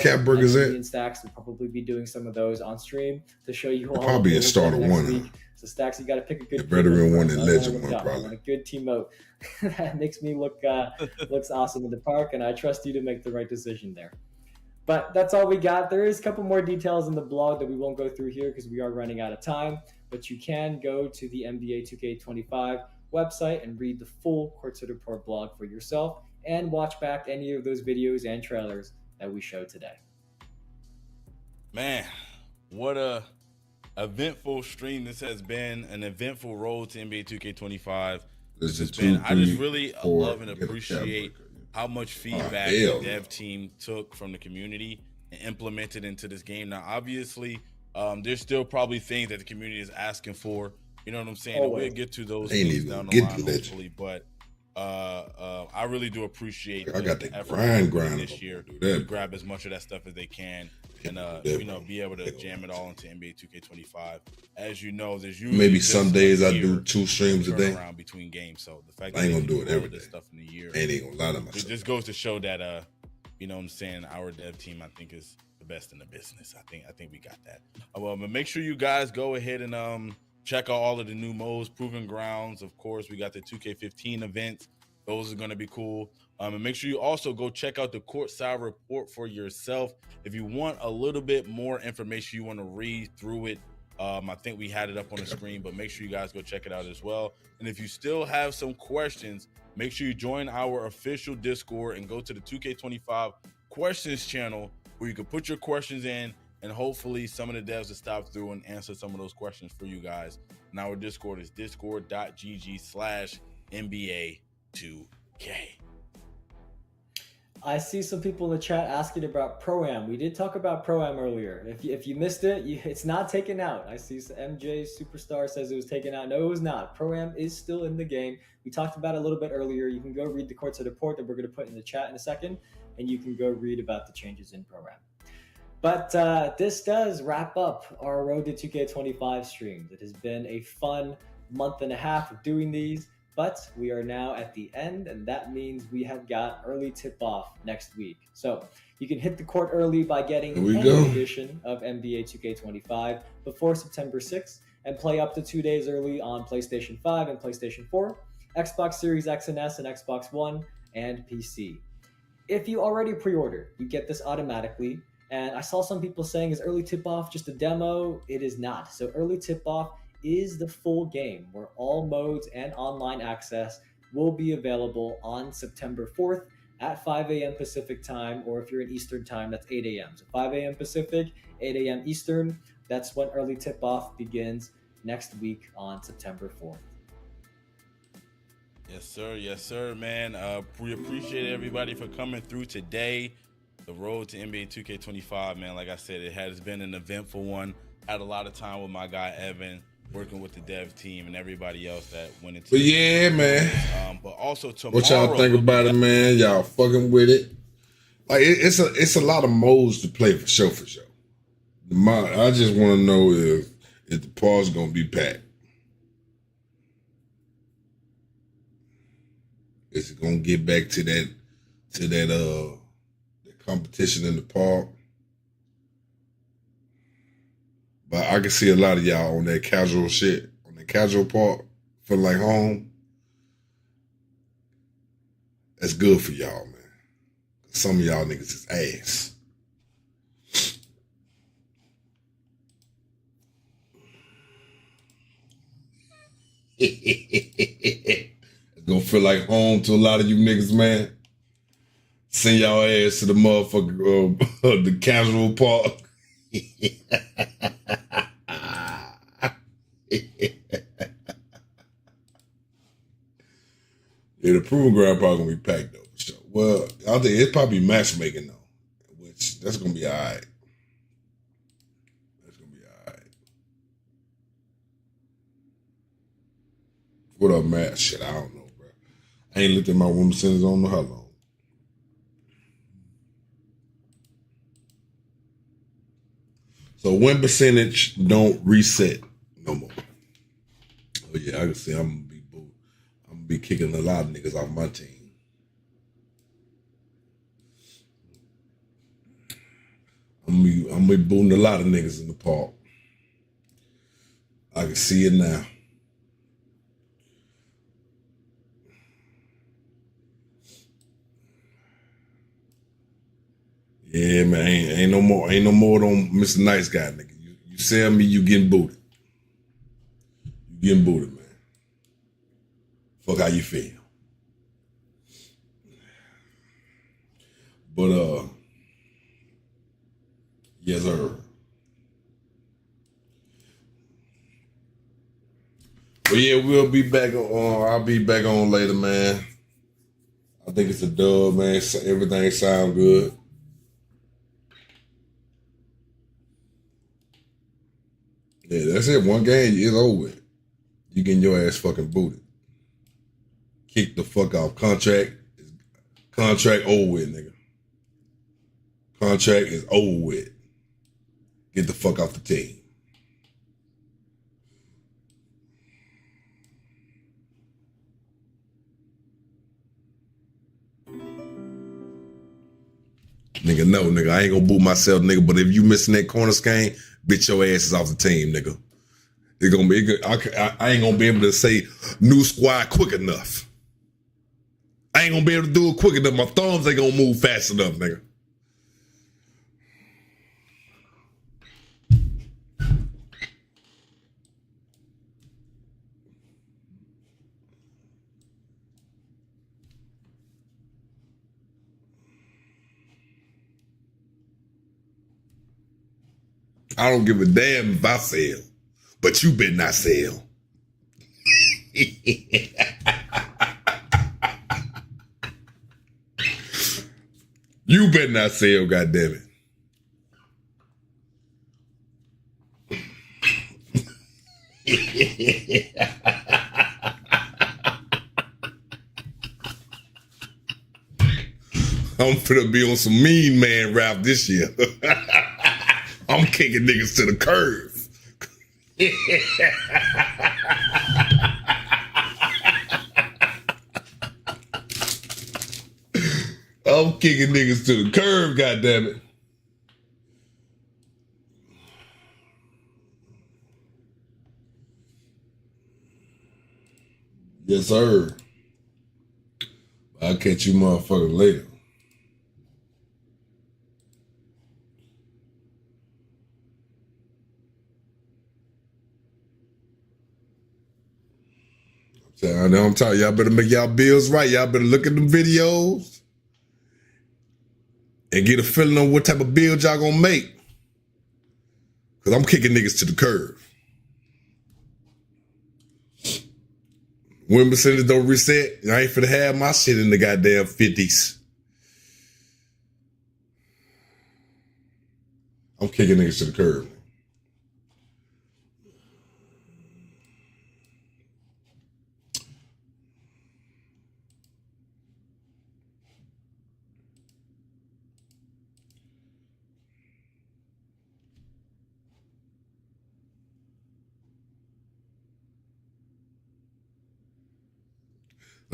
Cat Burgers at? Stacks will probably be doing some of those on stream to show you all. Probably in starter one. Week. So Stacks, you got to pick a good veteran one and legend one, probably. I want a good team mode that makes me look looks awesome in the park, and I trust you to make the right decision there. But that's all we got. There is a couple more details in the blog that we won't go through here because we are running out of time. But you can go to the NBA 2K25 website and read the full Courtside Report blog for yourself and watch back any of those videos and trailers that we showed today. Man, what a eventful stream this has been. An eventful road to NBA 2K25. This has been. I just really love and appreciate how much feedback the dev team took from the community and implemented into this game. Now, obviously, there's still probably things that the community is asking for. You know what I'm saying? We'll get to those things down the line, hopefully. But I really do appreciate the effort grind this year to grab as much of that stuff as they can and be able to jam it all into NBA 2K25. As you know, there's usually maybe some days I do 2 streams a day around between games. So the fact I ain't gonna do it every day. This stuff in the year, ain't gonna lie to myself. It just goes to show that you know what I'm saying, our dev team I think is the best in the business. I think we got that. Well, but make sure you guys go ahead and check out all of the new modes, Proving Grounds. Of course, we got the 2K15 events. Those are going to be cool. And make sure you also go check out the Courtside Report for yourself. If you want a little bit more information, you want to read through it, I think we had it up on the screen, but make sure you guys go check it out as well. And if you still have some questions, make sure you join our official Discord and go to the 2K25 questions channel where you can put your questions in, and hopefully some of the devs will stop through and answer some of those questions for you guys. And our Discord is discord.gg/NBA2K. I see some people in the chat asking about Pro-Am. We did talk about Pro-Am earlier. If you missed it, it's not taken out. I see MJ Superstar says it was taken out. No, it was not. Pro-Am is still in the game. We talked about it a little bit earlier. You can go read the Courtside Report that we're going to put in the chat in a second, and you can go read about the changes in Pro-Am. But this does wrap up our Road to 2K25 streams. It has been a fun month and a half of doing these. But we are now at the end, and that means we have got early tip-off next week. So you can hit the court early by getting any edition of NBA 2K25 before September 6th and play up to 2 days early on PlayStation 5 and PlayStation 4, Xbox Series X and S and Xbox One, and PC. If you already pre-ordered, you get this automatically. And I saw some people saying, is early tip-off just a demo? It is not. So early tip-off is the full game where all modes and online access will be available on September 4th at 5 a.m. Pacific time, or if you're in Eastern time, that's 8 a.m. So 5 a.m. Pacific, 8 a.m. Eastern, that's when early tip-off begins next week on September 4th. Yes, sir, man. We appreciate everybody for coming through today. The road to NBA 2K25, man, like I said, it has been an eventful one. Had a lot of time with my guy, Evan. working with the dev team and everybody else that went into. But yeah, man. But also tomorrow. What y'all think about it, man? Y'all fucking with it? Like it's a lot of modes to play for sure. I just want to know if the park's gonna be packed. Is it gonna get back to that competition in the park? But I can see a lot of y'all on that casual shit, on the casual part, feel like home. That's good for y'all, man. Some of y'all niggas is ass. It's gonna feel like home to a lot of you niggas, man. Send y'all ass to the motherfucker, the casual park. Yeah, the proving ground probably gonna be packed though. For sure. Well, I think it's probably matchmaking though, which that's gonna be all right. That's gonna be all right. What up, Matt? Shit, I don't know, bro. I ain't looked at my women's centers. I don't know how long. So win percentage don't reset no more. Oh yeah, I can see I'm gonna be kicking a lot of niggas off my team. I'm gonna be booting a lot of niggas in the park. I can see it now. Yeah, man, ain't no more on Mr. Nice Guy, nigga. You sell me, you getting booted. You getting booted, man. Fuck how you feel. But yes, sir. But yeah, we'll be back on. I'll be back on later, man. I think it's a dub, man. Everything sound good. Yeah, that's it. One game is over with. You getting your ass fucking booted. Kick the fuck off. Contract over with, nigga. Contract is over with. Get the fuck off the team. Nigga, no, nigga. I ain't gonna boot myself, nigga. But if you missing that corner scheme, bitch, your ass is off the team, nigga. It's gonna be. I ain't gonna be able to say new squad quick enough. I ain't gonna be able to do it quick enough. My thumbs ain't gonna move fast enough, nigga. I don't give a damn if I sell, but you better not sell. You better not sell, goddammit. I'm finna be on some mean man rap this year. I'm kicking niggas to the curve. I'm kicking niggas to the curve, goddammit. Yes, sir. I'll catch you motherfuckers later. I'm telling y'all better make y'all bills right. Y'all better look at them videos and get a feeling on what type of build y'all gonna make. Cause I'm kicking niggas to the curve. Win percentage don't reset. I ain't finna have my shit in the goddamn 50s. I'm kicking niggas to the curve.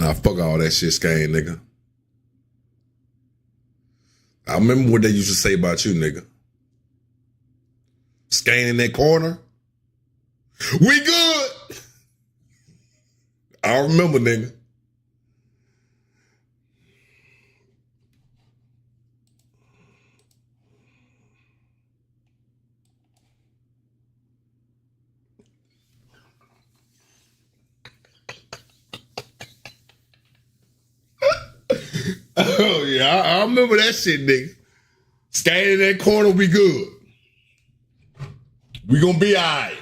Nah, fuck all that shit, Skane, nigga. I remember what they used to say about you, nigga. Skane in that corner. We good. I remember, nigga. Oh, yeah, I remember that shit, nigga. Skane in that corner, we good. We gonna be all right.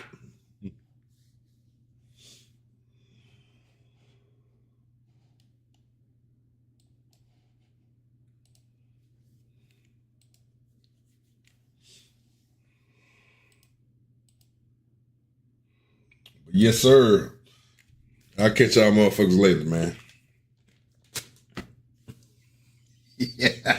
Yes, sir. I'll catch y'all motherfuckers later, man. Yeah.